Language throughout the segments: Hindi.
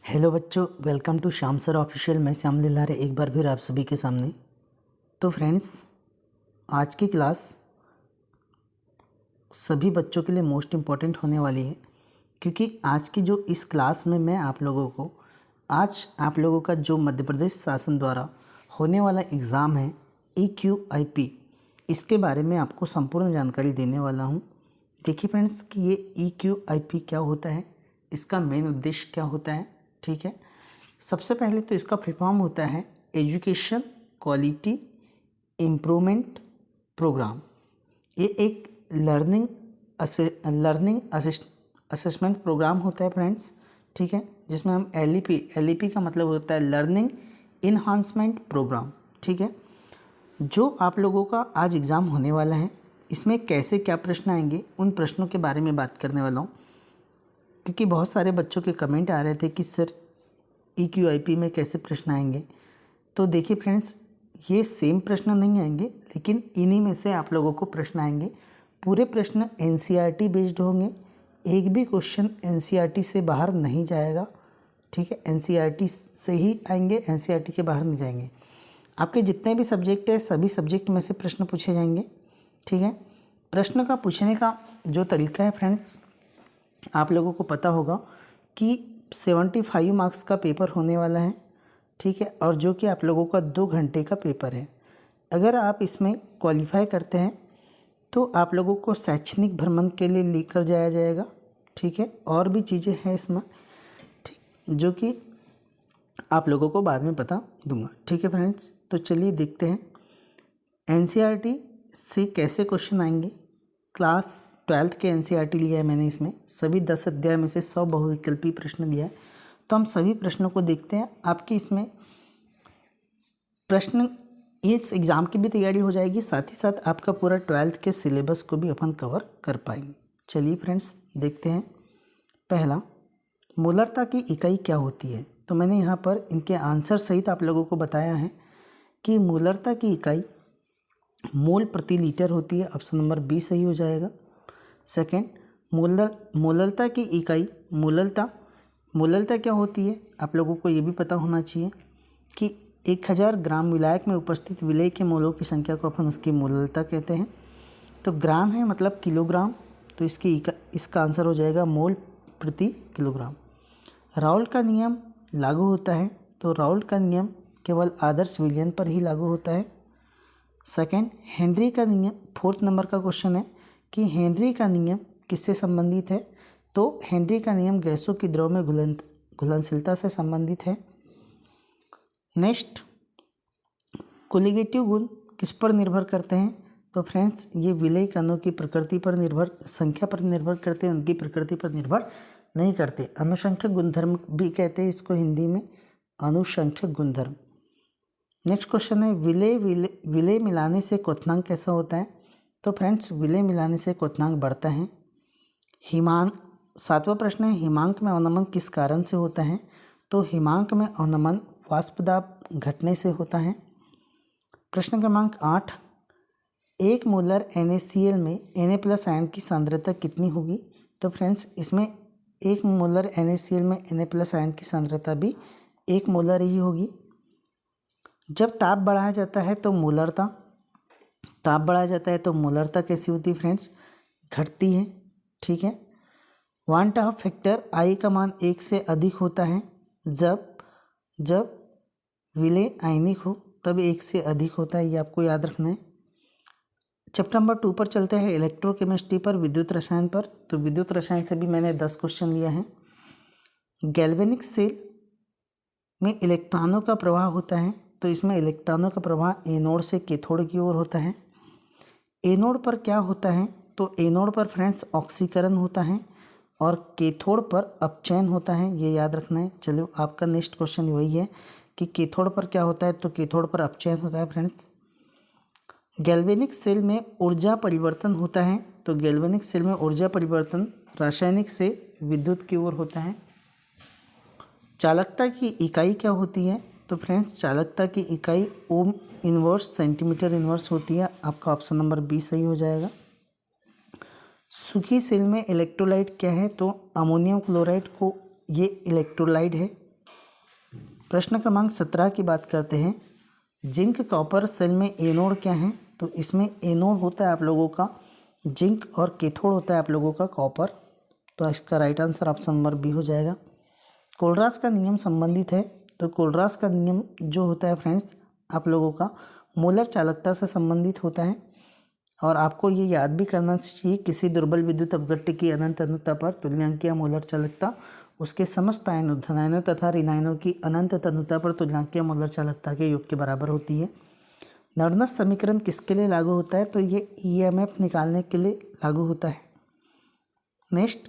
हेलो बच्चों, welcome to Shyam sir official. मैं श्याम लिल्लारे एक बार फिर आप सभी के सामने। तो फ्रेंड्स, आज की क्लास सभी बच्चों के लिए मोस्ट इम्पॉर्टेंट होने वाली है, क्योंकि आज की जो इस क्लास में मैं आप लोगों का जो मध्य प्रदेश शासन द्वारा होने वाला एग्ज़ाम है EQIP, इसके बारे में आपको संपूर्ण जानकारी देने वाला हूँ। देखिए फ्रेंड्स कि ये EQIP क्या होता है, इसका मेन उद्देश्य क्या होता है। ठीक है, सबसे पहले तो इसका फुल फॉर्म होता है एजुकेशन क्वालिटी इम्प्रूवमेंट प्रोग्राम। ये एक लर्निंग असेसमेंट प्रोग्राम होता है फ्रेंड्स। ठीक है, जिसमें हम LEP का मतलब होता है लर्निंग इन्हांसमेंट प्रोग्राम। ठीक है, जो आप लोगों का आज एग्ज़ाम होने वाला है, इसमें कैसे क्या प्रश्न आएंगे उन प्रश्नों के बारे में बात करने वाला हूँ, क्योंकि बहुत सारे बच्चों के कमेंट आ रहे थे कि सर EQIP में कैसे प्रश्न आएंगे। तो देखिए फ्रेंड्स, ये सेम प्रश्न नहीं आएंगे, लेकिन इन्हीं में से आप लोगों को प्रश्न आएंगे। पूरे प्रश्न NCERT बेस्ड होंगे, एक भी क्वेश्चन NCERT से बाहर नहीं जाएगा। ठीक है, NCERT से ही आएंगे, NCERT के बाहर नहीं जाएंगे। आपके जितने भी सब्जेक्ट है, सभी सब्जेक्ट में से प्रश्न पूछे जाएंगे। ठीक है, प्रश्न का पूछने का जो तरीका है फ्रेंड्स, आप लोगों को पता होगा कि 75 मार्क्स का पेपर होने वाला है। ठीक है, और जो कि आप लोगों का 2 घंटे का पेपर है। अगर आप इसमें क्वालिफाई करते हैं तो आप लोगों को शैक्षणिक भ्रमण के लिए लेकर जाया जाएगा। ठीक है, और भी चीज़ें हैं इसमें, ठीक, जो कि आप लोगों को बाद में बता दूंगा। ठीक है फ्रेंड्स, तो चलिए देखते हैं NCERT से कैसे क्वेश्चन आएंगे। क्लास 12th के NCERT लिया है मैंने, इसमें सभी 10 अध्याय में से 100 बहुविकल्पी प्रश्न लिया है। तो हम सभी प्रश्नों को देखते हैं। आपकी इसमें प्रश्न, इस एग्ज़ाम की भी तैयारी हो जाएगी, साथ ही साथ आपका पूरा 12th के सिलेबस को भी अपन कवर कर पाएंगे। चलिए फ्रेंड्स देखते हैं। पहला, मूलरता की इकाई क्या होती है। तो मैंने यहाँ पर इनके आंसर सहित आप लोगों को बताया है कि मूलरता की इकाई मोल प्रति लीटर होती है। ऑप्शन नंबर बी सही हो जाएगा। सेकेंड, मोललता की इकाई मोललता क्या होती है, आप लोगों को ये भी पता होना चाहिए कि 1000 ग्राम विलायक में उपस्थित विलेय के मोलों की संख्या को अपन उसकी मोललता कहते हैं। तो ग्राम है मतलब किलोग्राम, तो इसका आंसर हो जाएगा मोल प्रति किलोग्राम। राउल्ट का नियम लागू होता है, तो राउल्ट का नियम केवल आदर्श विलयन पर ही लागू होता है। सेकेंड, हेनरी का नियम, 4th नंबर का क्वेश्चन है कि हेनरी का नियम किससे संबंधित है। तो हेनरी का नियम गैसों की द्रव में घुलनशीलता से संबंधित है। नेक्स्ट, कोलिगेटिव गुण किस पर निर्भर करते हैं। तो फ्रेंड्स, ये विलेय कणों की प्रकृति पर संख्या पर निर्भर करते हैं, उनकी प्रकृति पर निर्भर नहीं करते। अनुसंख्यक गुणधर्म भी कहते हैं इसको हिंदी में, अनुसंख्यक गुणधर्म। नेक्स्ट क्वेश्चन है, विलेय मिलाने से क्वथनांक कैसा होता है। तो फ्रेंड्स, विलेय मिलाने से क्वथनांक बढ़ता है। 7वां प्रश्न है, हिमांक में अवनमन किस कारण से होता है। तो हिमांक में अवनमन वाष्प दाब घटने से होता है। प्रश्न क्रमांक 8, 1 मोलर NaCl में Na+ आयन की सांद्रता कितनी होगी। तो फ्रेंड्स, इसमें 1 मोलर NaCl में Na+ आयन की सांद्रता भी 1 मोलर ही होगी। जब ताप बढ़ाया जाता है तो मोलरता कैसी होती है फ्रेंड्स, घटती है। ठीक है, वान हाफ फैक्टर I का मान 1 से अधिक होता है जब विलेय आयनिक हो, तब 1 से अधिक होता है, ये आपको याद रखना है। चैप्टर नंबर 2 पर चलते हैं, इलेक्ट्रोकेमिस्ट्री पर, विद्युत रसायन पर। तो विद्युत रसायन से भी मैंने 10 क्वेश्चन लिया है। गैल्वेनिक सेल में इलेक्ट्रॉनों का प्रवाह होता है, तो इसमें इलेक्ट्रॉनों का प्रवाह एनोड से कैथोड की ओर होता है। एनोड पर क्या होता है, तो एनोड पर फ्रेंड्स ऑक्सीकरण होता है और कैथोड पर अपचयन होता है, ये याद रखना है। चलो, आपका नेक्स्ट क्वेश्चन वही है कि कैथोड पर क्या होता है, तो कैथोड पर अपचयन होता है फ्रेंड्स। गैल्वेनिक सेल में ऊर्जा परिवर्तन होता है, तो गैल्वेनिक सेल में ऊर्जा परिवर्तन रासायनिक से विद्युत की ओर होता है। चालकता की इकाई क्या होती है। तो फ्रेंड्स, चालकता की इकाई ओम इनवर्स सेंटीमीटर इनवर्स होती है। आपका ऑप्शन नंबर बी सही हो जाएगा। सूखी सेल में इलेक्ट्रोलाइट क्या है, तो अमोनियम क्लोराइड को ये इलेक्ट्रोलाइट है। प्रश्न क्रमांक 17 की बात करते हैं। जिंक कॉपर सेल में एनोड क्या है? तो इसमें एनोड होता है आप लोगों का जिंक और कैथोड होता है आप लोगों का कॉपर। तो इसका right answer option number B हो जाएगा। कोलरास का नियम संबंधित है। तो कोलरास का नियम जो होता है फ्रेंड्स आप लोगों का मोलर चालकता से संबंधित होता है और आपको ये याद भी करना चाहिए किसी दुर्बल विद्युत अपघट्य की अनंत अनुता पर तुल्यांकीय मोलर चालकता उसके समस्त आयनों धनायनों तथा ऋणायनों की अनंत तनुता पर तुल्यांकीय मोलर चालकता के योग के बराबर होती है। नॉर्डन समीकरण किसके लिए लागू होता है? तो ये ईएमएफ निकालने के लिए लागू होता है। नेक्स्ट,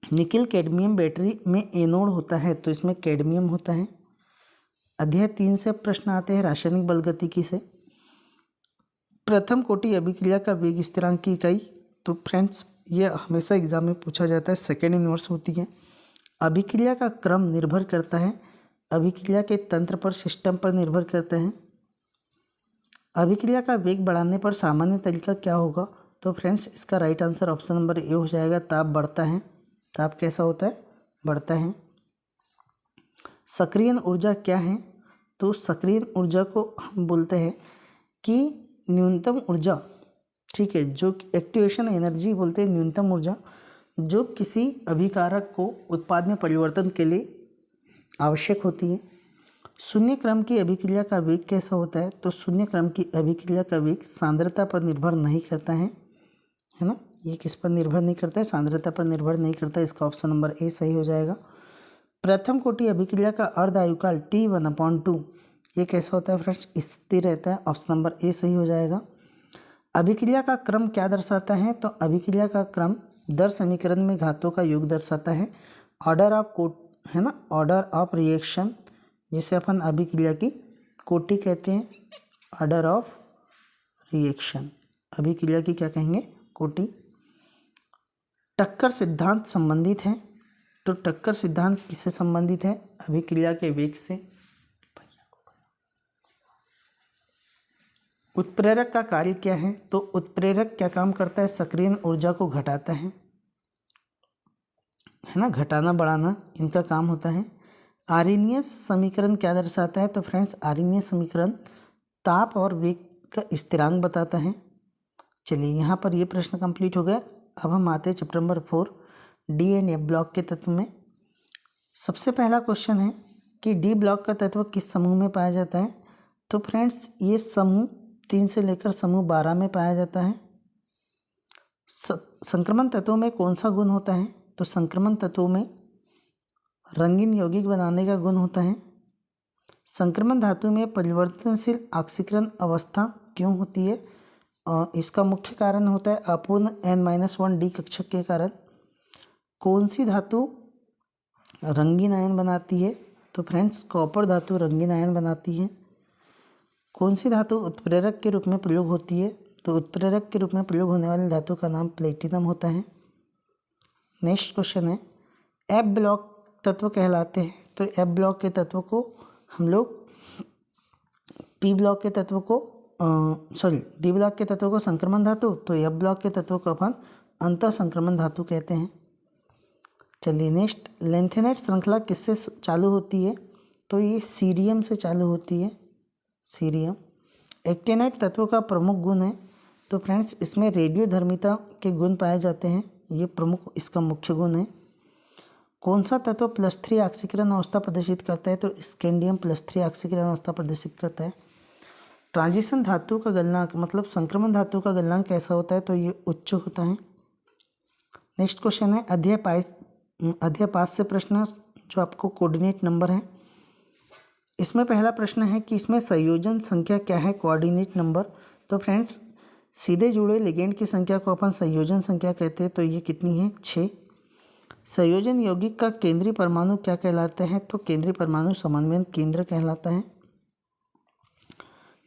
निकिल कैडमियम बैटरी में एनोड होता है तो इसमें कैडमियम होता है। अध्याय 3 से प्रश्न आते हैं रासायनिक बलगतिकी से। प्रथम कोटि अभिक्रिया का वेग स्थिरांक की इकाई। तो फ्रेंड्स ये हमेशा एग्जाम में पूछा जाता है, सेकेंड इन्वर्स होती है। अभिक्रिया का क्रम निर्भर करता है अभिक्रिया के तंत्र पर, सिस्टम पर निर्भर करते हैं। अभिक्रिया का वेग बढ़ाने पर सामान्य तरीका क्या होगा? तो फ्रेंड्स इसका right answer option number A हो जाएगा, ताप बढ़ता है। ताप कैसा होता है? बढ़ता है। सक्रियण ऊर्जा क्या है? तो सक्रियण ऊर्जा को हम बोलते हैं कि न्यूनतम ऊर्जा, ठीक है, जो एक्टिवेशन एनर्जी बोलते हैं न्यूनतम ऊर्जा जो किसी अभिकारक को उत्पाद में परिवर्तन के लिए आवश्यक होती है। शून्य क्रम की अभिक्रिया का वेग कैसा होता है? तो शून्य क्रम की अभिक्रिया का वेग सांद्रता पर निर्भर नहीं करता है ना। ये किस पर निर्भर नहीं करता है? सांद्रता पर निर्भर नहीं करता है। इसका ऑप्शन नंबर ए सही हो जाएगा। प्रथम कोटि अभिक्रिया का अर्ध आयुकाल T1/2 ये कैसा होता है फ्रेंड्स? स्थिर रहता है। ऑप्शन नंबर ए सही हो जाएगा। अभिक्रिया का क्रम क्या दर्शाता है? तो अभिक्रिया का क्रम दर समीकरण में घातों का योग दर्शाता है। ऑर्डर ऑफ है ना, ऑर्डर ऑफ रिएक्शन जिसे अपन अभिक्रिया की कोटि कहते हैं। ऑर्डर ऑफ रिएक्शन अभिक्रिया की क्या कहेंगे? कोटि। टक्कर सिद्धांत संबंधित है। तो टक्कर सिद्धांत किससे संबंधित है? अभिक्रिया के वेग से। उत्प्रेरक का कार्य क्या है? तो उत्प्रेरक क्या काम करता है? सक्रियण ऊर्जा को घटाता है ना, घटाना बढ़ाना इनका काम होता है। आर्रहनीयस समीकरण क्या दर्शाता है? तो फ्रेंड्स आर्रहनीयस समीकरण ताप और वेग का स्थिरांक बताता है। चलिए यहाँ पर ये प्रश्न कंप्लीट हो गया। अब हम आते हैं chapter number 4 D and F block के तत्व में। सबसे पहला क्वेश्चन है कि डी ब्लॉक का तत्व किस समूह में पाया जाता है? तो फ्रेंड्स ये समूह 3 से लेकर समूह 12 में पाया जाता है। संक्रमण तत्वों में कौन सा गुण होता है? तो संक्रमण तत्वों में रंगीन यौगिक बनाने का गुण होता है। संक्रमण धातु में परिवर्तनशील ऑक्सीकरण अवस्था क्यों होती है? इसका मुख्य कारण होता है अपूर्ण N-1 डी कक्षक के कारण। कौन सी धातु रंगीन आयन बनाती है? तो फ्रेंड्स कॉपर धातु रंगीन आयन बनाती है। कौन सी धातु उत्प्रेरक के रूप में प्रयोग होती है? तो उत्प्रेरक के रूप में प्रयोग होने वाली धातु का नाम प्लेटिनम होता है। नेक्स्ट क्वेश्चन है एफ ब्लॉक तत्व कहलाते हैं। तो एफ ब्लॉक के तत्व को हम लोग पी ब्लॉक के तत्व को डी ब्लॉक के तत्व को संक्रमण धातु, तो एफ ब्लॉक के तत्व को अपन अंतः संक्रमण धातु कहते हैं। चलिए नेक्स्ट, लेंथेनाइट श्रृंखला किससे चालू होती है? तो ये सीरियम से चालू होती है। सीरियम। एक्टिनाइट तत्व का प्रमुख गुण है। तो फ्रेंड्स इसमें रेडियोधर्मिता के गुण पाए जाते हैं, ये प्रमुख इसका मुख्य गुण है। कौन सा तत्व +3 ऑक्सीकरण अवस्था प्रदर्शित करता है? तो स्कैंडियम +3 ऑक्सीकरण अवस्था प्रदर्शित करता है। ट्रांजिशन धातु का गलनांक मतलब संक्रमण धातु का गलनांक कैसा होता है? तो ये उच्च होता है। नेक्स्ट क्वेश्चन है अध्याय 5 से प्रश्न जो आपको कोऑर्डिनेट नंबर है। इसमें पहला प्रश्न है कि इसमें संयोजन संख्या क्या है? Coordinate number. तो फ्रेंड्स सीधे जुड़े लिगेंड की संख्या को अपन संयोजन संख्या कहते हैं। तो ये कितनी है? 6। संयोजन यौगिक का केंद्रीय परमाणु क्या कहलाता है? तो केंद्रीय परमाणु समन्वयन केंद्र कहलाता है।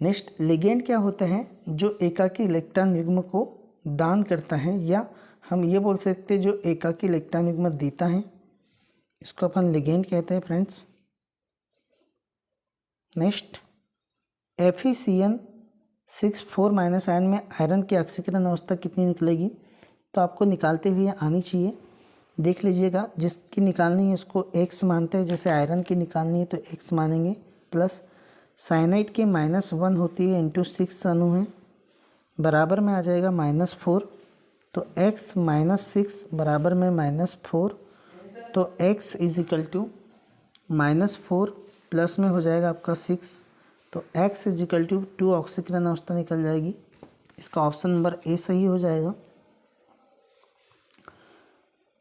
नेक्स्ट, लिगेंड क्या होता है? जो एकाकी इलेक्ट्रॉन युग्म को दान करता है, या हम ये बोल सकते हैं जो एकाकी इलेक्ट्रॉन युग्म देता है, इसको अपन लिगेंड कहते हैं फ्रेंड्स। नेक्स्ट, FeCN6 आयन में आयरन की ऑक्सीकरण अवस्था कितनी निकलेगी? तो आपको निकालते हुए आनी चाहिए। देख लीजिएगा, जिसकी निकालनी है उसको x मानते हैं, जैसे आयरन की निकालनी है तो x मानेंगे, प्लस साइनाइड के -1 होती है इंटू 6 अणु है, बराबर में आ जाएगा -4, तो x -6 बराबर में -4, तो x is equal to -4 plus में हो जाएगा आपका 6, तो x इज इक्वल टू 2 ऑक्सीकरण अवस्था निकल जाएगी। इसका ऑप्शन नंबर ए सही हो जाएगा।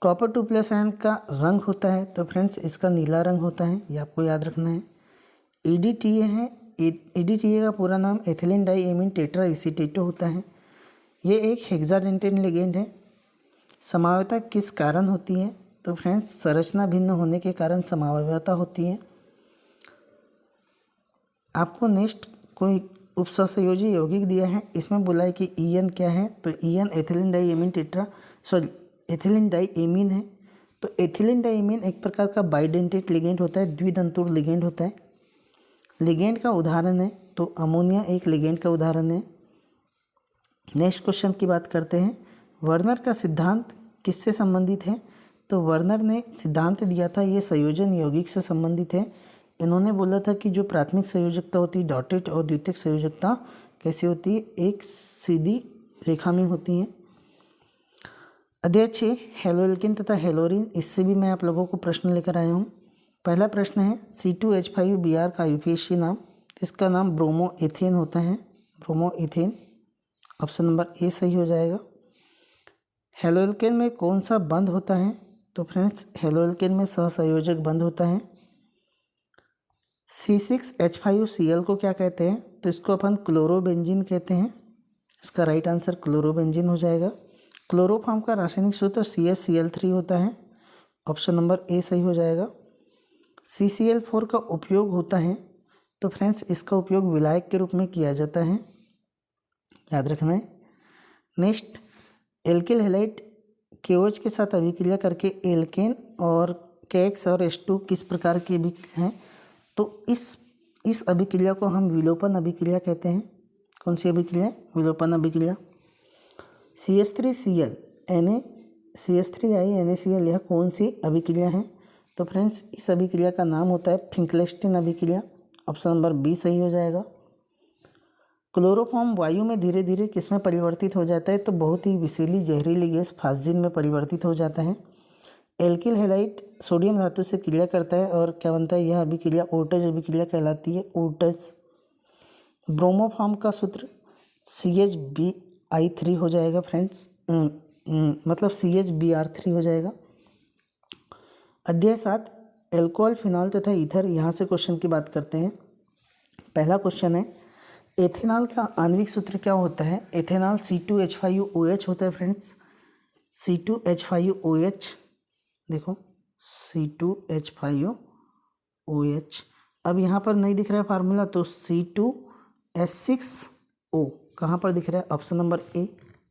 कॉपर 2+ आयन का रंग होता है तो फ्रेंड्स इसका नीला रंग होता है, ये आपको याद रखना है। EDTA है, EDTA का पूरा नाम एथिलीन डाई एमीन टेट्रा एसीटेटो होता है। ये एक हेक्साडेंटेन लिगेंड है। समावयवता किस कारण होती है? तो फ्रेंड्स संरचना भिन्न होने के कारण समावयवता होती है। आपको नेक्स्ट कोई उपसंयोजी यौगिक दिया है, इसमें बोला है कि EN क्या है, तो EN ethylene diamine ethylene diamine है। तो एथिलीन डाई एमीन एक प्रकार का बाइडेंटेट लिगेंड होता है, द्वितंतुर लिगेंड होता है। लिगेंड का उदाहरण है तो अमोनिया एक लिगेंड का उदाहरण है। नेक्स्ट क्वेश्चन की बात करते हैं, वर्नर का सिद्धांत किससे संबंधित है? तो वर्नर ने सिद्धांत दिया था, ये संयोजन यौगिक से संबंधित है। इन्होंने बोला था कि जो प्राथमिक संयोजकता होती है डॉटेड और द्वितीयक संयोजकता कैसी होती है, एक सीधी रेखा में होती है। अध्याय 6 हेलोएल्केन तथा हेलोरिन, इससे भी मैं आप लोगों को प्रश्न लेकर आया हूँ। पहला प्रश्न है C2H5Br का यूपीएससी नाम, तो इसका नाम ब्रोमो एथेन होता है, bromo ethane. Option number A सही हो जाएगा। हेलोएल्केन में कौन सा बंध होता है? तो फ्रेंड्स हेलोएल्केन में सहसंयोजक बंध होता है। C6H5Cl को क्या कहते हैं? तो इसको अपन क्लोरोबेंजीन कहते हैं। इसका राइट आंसर क्लोरोबेंजीन हो जाएगा। क्लोरोफॉर्म का रासायनिक सूत्र CaCl3 होता है। ऑप्शन नंबर ए सही हो जाएगा। CCl4 का उपयोग होता है, तो फ्रेंड्स इसका उपयोग विलायक के रूप में किया जाता है, याद रखना है। नेक्स्ट, एल्किल हैलाइड KOH के साथ अभिक्रिया करके एल्केन और KX और H2 किस प्रकार की अभिक्रिया है? तो इस अभिक्रिया को हम विलोपन अभिक्रिया कहते हैं। कौन सी अभिक्रिया? विलोपन अभिक्रिया। CH3Cl CH3I NaCl, यह कौन सी अभिक्रिया है? तो फ्रेंड्स इस अभिक्रिया का नाम होता है फिंकलेस्टीन अभिक्रिया। ऑप्शन नंबर बी सही हो जाएगा। क्लोरोफॉर्म वायु में धीरे धीरे किस में परिवर्तित हो जाता है? तो बहुत ही विषैली जहरीली गैस फास्जिन में परिवर्तित हो जाता है। एल्किल हैलाइड सोडियम धातु से क्रिया करता है और क्या बनता है? यह अभिक्रिया ओर्टज अभिक्रिया कहलाती है, ओर्टज। ब्रोमोफॉर्म का सूत्र CHBI3 हो जाएगा फ्रेंड्स, मतलब CHBr3 हो जाएगा। अध्याय 7 एल्कोहल, फिनॉल तथा ईथर, यहाँ से क्वेश्चन की बात करते हैं। पहला क्वेश्चन है, एथेनॉल का आणविक सूत्र क्या होता है? एथेनॉल C2H5OH होता है फ्रेंड्स, C2H5OH। देखो C2H5OH। अब यहाँ पर नहीं दिख रहा है फार्मूला, तो C2H6O कहाँ पर दिख रहा है? ऑप्शन नंबर ए,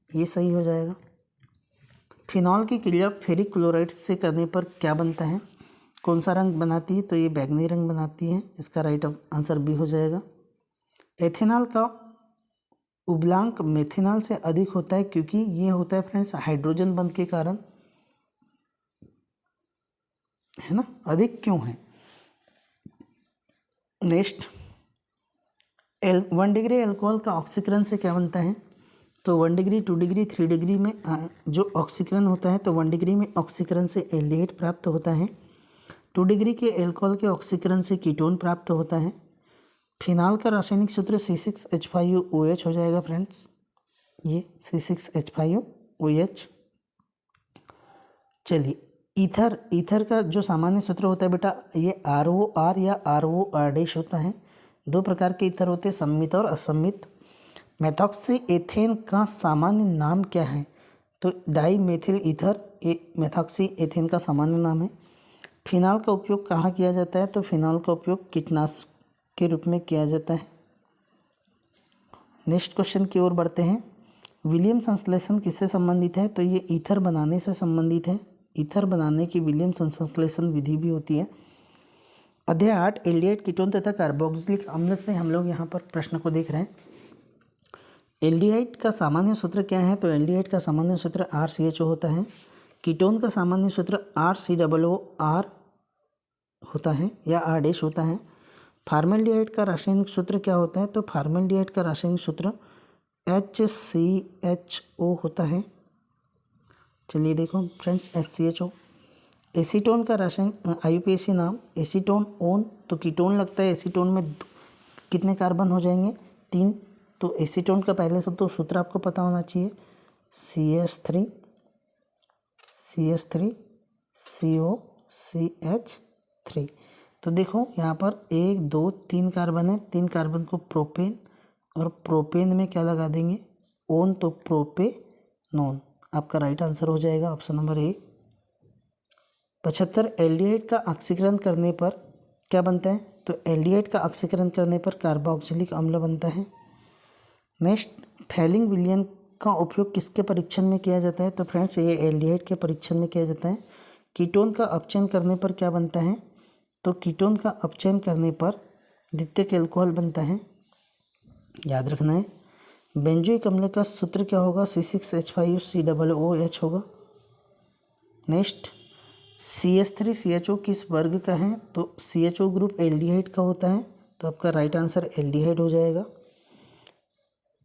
ये सही हो जाएगा। फिनॉल की क्रिया फेरिक क्लोराइड से करने पर क्या बनता है? कौन सा रंग बनाती है? तो ये बैगनी रंग बनाती है। इसका राइट आंसर बी हो जाएगा। एथेनॉल का उबलांक मेथेनॉल से अधिक होता है, क्योंकि ये होता है फ्रेंड्स हाइड्रोजन बंध के कारण, है ना। अधिक क्यों है? नेक्स्ट, 1 डिग्री एल्कोहल का ऑक्सीकरण से क्या बनता है? तो 1 डिग्री, 2 डिग्री, 3 डिग्री में जो ऑक्सीकरण होता है, तो 1 डिग्री में ऑक्सीकरण से एल्डिहाइड प्राप्त होता है। 2 डिग्री के एल्कोहल के ऑक्सीकरण से कीटोन प्राप्त होता है। फिनॉल का रासायनिक सूत्र C6H5OH हो जाएगा फ्रेंड्स, ये C6H5OH। चलिए, ईथर का जो सामान्य सूत्र होता है बेटा, ये ROR या ROR' होता है। दो प्रकार के ईथर होते हैं, सम्मित और असम्मित। मेथॉक्सी एथेन का सामान्य नाम क्या है? तो dimethyl ether methoxyethane का सामान्य नाम है। फिनॉल का उपयोग कहाँ किया जाता है? तो फिनॉल का उपयोग कीटनाशक के रूप में किया जाता है। नेक्स्ट क्वेश्चन की ओर बढ़ते हैं। विलियम संश्लेषण किससे संबंधित है? तो ये ईथर बनाने से संबंधित है। ईथर बनाने की विलियम संश्लेषण विधि भी होती है। अध्याय 8 एल्डिहाइड, कीटोन तथा कार्बोक्सिलिक अम्ल से हम लोग यहाँ पर प्रश्न को देख रहे हैं। एल्डिहाइड का सामान्य सूत्र क्या है? तो एल्डिहाइड का सामान्य सूत्र RCHO होता है। कीटोन का सामान्य सूत्र RCOOR होता है या R डैश होता है। फॉर्मेल्डिहाइड का रासायनिक सूत्र क्या होता है? तो फॉर्मेल्डिहाइड का रासायनिक सूत्र HCHO होता है। चलिए देखो फ्रेंड्स, HCHO। एसीटोन का रासायनिक IUPAC नाम एसीटोन ओन, तो कीटोन लगता है एसीटोन में कितने कार्बन हो जाएंगे? 3। तो एसीटोन का पहले से तो सूत्र आपको पता होना चाहिए, CH3 COCH3। तो देखो यहाँ पर 1 2 3 कार्बन है, 3 कार्बन को प्रोपेन, और प्रोपेन में क्या लगा देंगे? ओन, तो प्रोपेनोन। आपका राइट आंसर हो जाएगा ऑप्शन नंबर ए। 75 एल्डिहाइड का ऑक्सीकरण करने पर क्या बनता है? तो एल्डिहाइड का ऑक्सीकरण करने पर कार्बोक्सिलिक अम्ल बनता है। नेक्स्ट, फैलिंग विलयन का उपयोग किसके परीक्षण में किया जाता है? तो फ्रेंड्स ये एल्डिहाइड के परीक्षण में किया जाता है। कीटोन का अपचयन करने पर क्या बनता है? तो कीटोन का अपचयन करने पर द्वितीयक एल्कोहल बनता है, याद रखना है। बेंजोइक अम्ल का सूत्र क्या होगा? C6H5COOH होगा। नेक्स्ट, CH3CHO किस वर्ग का है? तो CHO ग्रुप एल्डिहाइड का होता है, तो आपका राइट आंसर एल्डिहाइड हो जाएगा।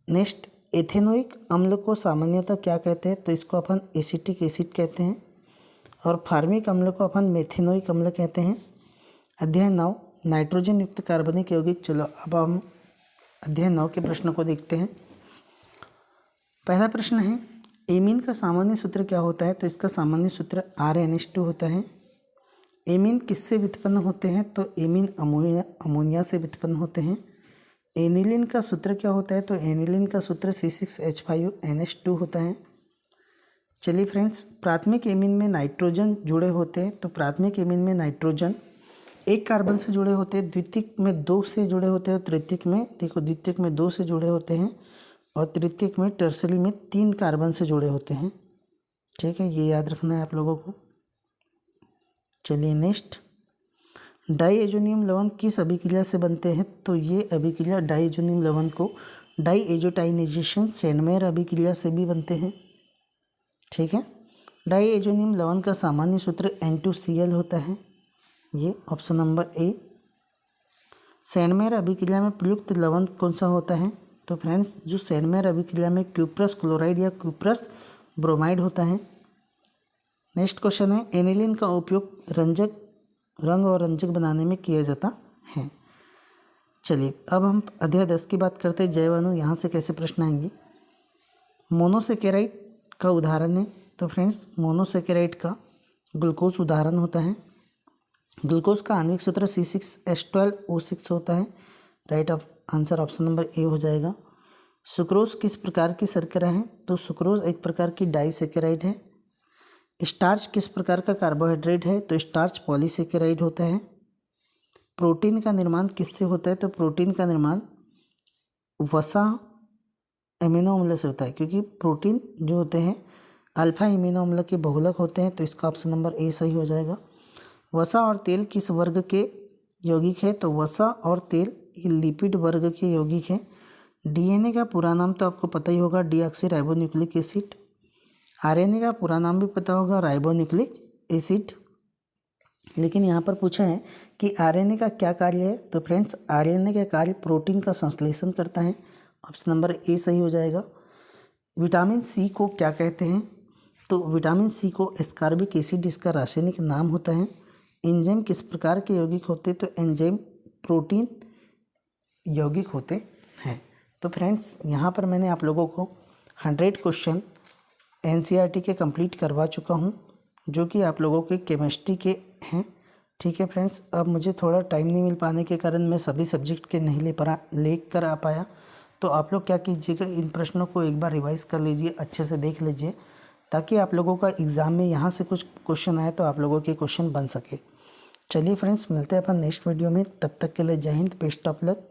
नेक्स्ट, एथेनोइक अम्ल को सामान्यतः क्या कहते हैं? तो इसको अपन एसिटिक एसिड कहते हैं, और फार्मिक अम्ल को अपन मेथेनोइक अम्ल कहते हैं। अध्याय 9 नाइट्रोजन युक्त कार्बनिक यौगिक। चलो अब हम अध्याय 9 के प्रश्न को देखते हैं। पहला प्रश्न है, एमीन का सामान्य सूत्र क्या होता है? तो इसका सामान्य सूत्र RNH2 होता है। एमीन किससे व्युत्पन्न होते हैं? तो एमीन अमोनिया से व्युत्पन्न होते हैं। एनिलीन का सूत्र क्या होता है? तो एनिलीन का सूत्र C6H5NH2 होता है। चलिए फ्रेंड्स, प्राथमिक एमीन में नाइट्रोजन जुड़े होते हैं, तो प्राथमिक एमीन में नाइट्रोजन 1 कार्बन से जुड़े होते हैं, द्वितीयक में 2 से जुड़े होते हैं, और तृतीयक में देखो द्वितीयक में 2 से जुड़े होते हैं, और तृतीयक में टर्सरी में 3 कार्बन से जुड़े होते हैं। ठीक है, ये याद रखना है आप लोगों को। चलिए नेक्स्ट, डाईएजोनियम लवण किस अभिक्रिया से बनते हैं? तो ये अभिक्रिया डाईएजोनियम लवण को डाईएजोटाइनेशन सेंडमेयर अभिक्रिया से भी बनते हैं। ठीक है, डाईएजोनियम लवण का सामान्य सूत्र N2Cl होता है, ये ऑप्शन नंबर ए। सेंडमेयर अभिक्रिया में प्रयुक्त लवण कौन सा होता है? तो फ्रेंड्स जो सेंडमेयर अभिक्रिया में क्यूप्रस क्लोराइड या क्यूप्रस ब्रोमाइड होता है। नेक्स्ट क्वेश्चन है, एनिलीन का उपयोग रंग और रंजक बनाने में किया जाता है। चलिए अब हम अध्याय 10 की बात करते हैं, जैव अणु। यहाँ से कैसे प्रश्न आएंगे? मोनोसेकेराइड का उदाहरण है, तो फ्रेंड्स मोनोसेकेराइड का ग्लूकोज उदाहरण होता है। ग्लूकोज का आणविक सूत्र C6H12O6 होता है, right answer option number A हो जाएगा। सुक्रोज किस प्रकार की शर्करा है? तो सुक्रोज एक प्रकार की डाइसेकेराइड है। स्टार्च किस प्रकार का कार्बोहाइड्रेट है? तो स्टार्च पॉलीसेकेराइड होता है। प्रोटीन का निर्माण किससे होता है? तो प्रोटीन का निर्माण वसा एमिनो अम्ल से होता है, क्योंकि प्रोटीन जो होते हैं अल्फा एमिनो अम्ल के बहुलक होते हैं, तो इसका ऑप्शन नंबर ए सही हो जाएगा। वसा और तेल किस वर्ग के यौगिक है? तो वसा और तेल ये लिपिड वर्ग के यौगिक हैं। डीएनए का पूरा नाम तो आपको पता ही होगा, डीऑक्सीराइबोन्यूक्लिक एसिड। आरएनए का पूरा नाम भी पता होगा, राइबोन्यूक्लिक एसिड। लेकिन यहाँ पर पूछा है कि आरएनए का क्या कार्य है? तो फ्रेंड्स आरएनए का कार्य प्रोटीन का संश्लेषण करता है, ऑप्शन नंबर ए सही हो जाएगा। विटामिन सी को क्या कहते हैं? तो विटामिन सी को एस्कॉर्बिक एसिड इसका रासायनिक नाम होता है। एंजाइम किस प्रकार के यौगिक होते हैं? तो एंजाइम प्रोटीन यौगिक होते हैं। तो फ्रेंड्स यहाँ पर मैंने आप लोगों को 100 क्वेश्चन एनसीईआरटी के कंप्लीट करवा चुका हूँ, जो कि आप लोगों के केमिस्ट्री के हैं। ठीक है फ्रेंड्स, अब मुझे थोड़ा टाइम नहीं मिल पाने के कारण मैं सभी सब्जेक्ट के नहीं ले कर आ पाया, तो आप लोग क्या कीजिएगा, इन प्रश्नों को एक बार रिवाइज़ कर लीजिए, अच्छे से देख लीजिए, ताकि आप लोगों का एग्ज़ाम में यहाँ से कुछ क्वेश्चन आए तो आप लोगों के क्वेश्चन बन सके। चलिए फ्रेंड्स, मिलते हैं अपन नेक्स्ट वीडियो में, तब तक के लिए जय हिंद, बेस्ट ऑफ लक।